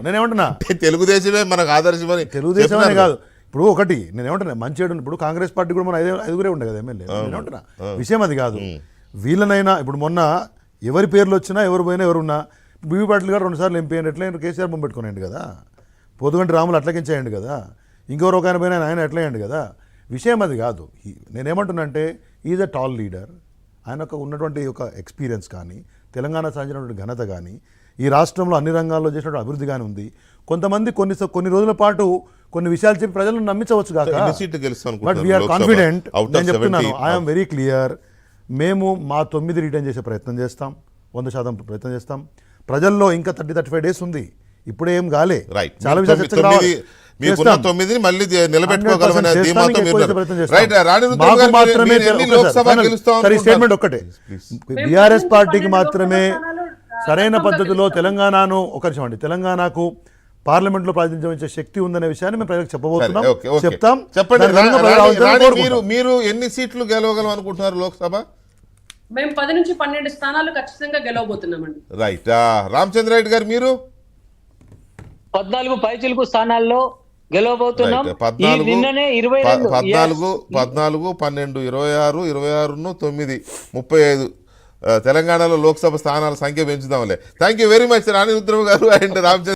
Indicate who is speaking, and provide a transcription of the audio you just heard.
Speaker 1: నేనేమంటున్నా
Speaker 2: తెలుగుదేశమే మనకు ఆదర్శమని.
Speaker 1: తెలుగుదేశం అనే కాదు, ఇప్పుడు ఒకటి నేనేమంటున్నా మంచి చెడు. ఇప్పుడు కాంగ్రెస్ పార్టీ కూడా మన ఐదుగురే ఉండే కదా ఎమ్మెల్యే. నేనేమంటున్నా విషయం అది కాదు. వీళ్ళనైనా ఇప్పుడు మొన్న ఎవరి పేర్లు వచ్చినా ఎవరు పోయినా ఎవరున్నా బీవీ పాటిల్ గారు 2 సార్లు ఎంపీ అయిన ఎట్లా కేసీఆర్ బొమ్మ పెట్టుకునేయండి కదా, పొద్దుగంటి రాములు అట్లకించేయండి కదా, ఇంకెవరు ఒక ఆయన పోయినా ఆయన ఎట్లయ్యండి కదా. విషయం అది కాదు. నేనేమంటున్నా అంటే ఈజ్ అ టాల్ లీడర్. ఆయనకు ఉన్నటువంటి ఒక ఎక్స్పీరియన్స్ కానీ, తెలంగాణ సాధించినటువంటి ఘనత కానీ, ఈ రాష్ట్రంలో అన్ని రంగాల్లో చేసినటువంటి అభివృద్ధి కానీ ఉంది. కొంతమంది కొన్ని రోజుల పాటు కొన్ని విషయాలు చెప్పి ప్రజలను నమ్మించవచ్చు కాక, బట్ వీఆర్ కాన్ఫిడెంట్. నేను చెప్తున్నాను, ఐఎమ్ వెరీ క్లియర్. మేము మా 9 రిటర్న్ చేసే ప్రయత్నం చేస్తాం, 100% ప్రయత్నం చేస్తాం. ప్రజల్లో ఇంకా 30-35 డేస్ ఉంది, ఇప్పుడే ఏం కాలే. చాలా విషయాలు స్టేట్మెంట్ ఒక్కటే, బీఆర్ఎస్ పార్టీకి మాత్రమే సరైన పద్ధతిలో తెలంగాణను తెలంగాణకు పార్లమెంట్ లో ప్రాతినిధ్యం శక్తి ఉందనే విషయాన్ని మేము ప్రజలకు చెప్పబోతున్నాం, చెప్తాం.
Speaker 2: చెప్పండి, మీరు ఎన్ని సీట్లు గెలవగలం అనుకుంటున్నారు లోక్సభ?
Speaker 3: మేము 10 నుంచి 12 స్థానాలు ఖచ్చితంగా గెలవబోతున్నామండి.
Speaker 2: రైట్. రామచంద్ర రెడ్డి గారు మీరు
Speaker 4: 14 పైచిలుకు స్థానాల్లో గెలవబోతున్నాం.
Speaker 2: 14, 12, 12, 26, 26, 9, 35 తెలంగాణలో లోక్సభ స్థానాల సంఖ్య పెంచుదాంలే. థ్యాంక్ యూ వెరీ మచ్ రాణి రుద్రమ గారు అండ్ రామచంద్ర.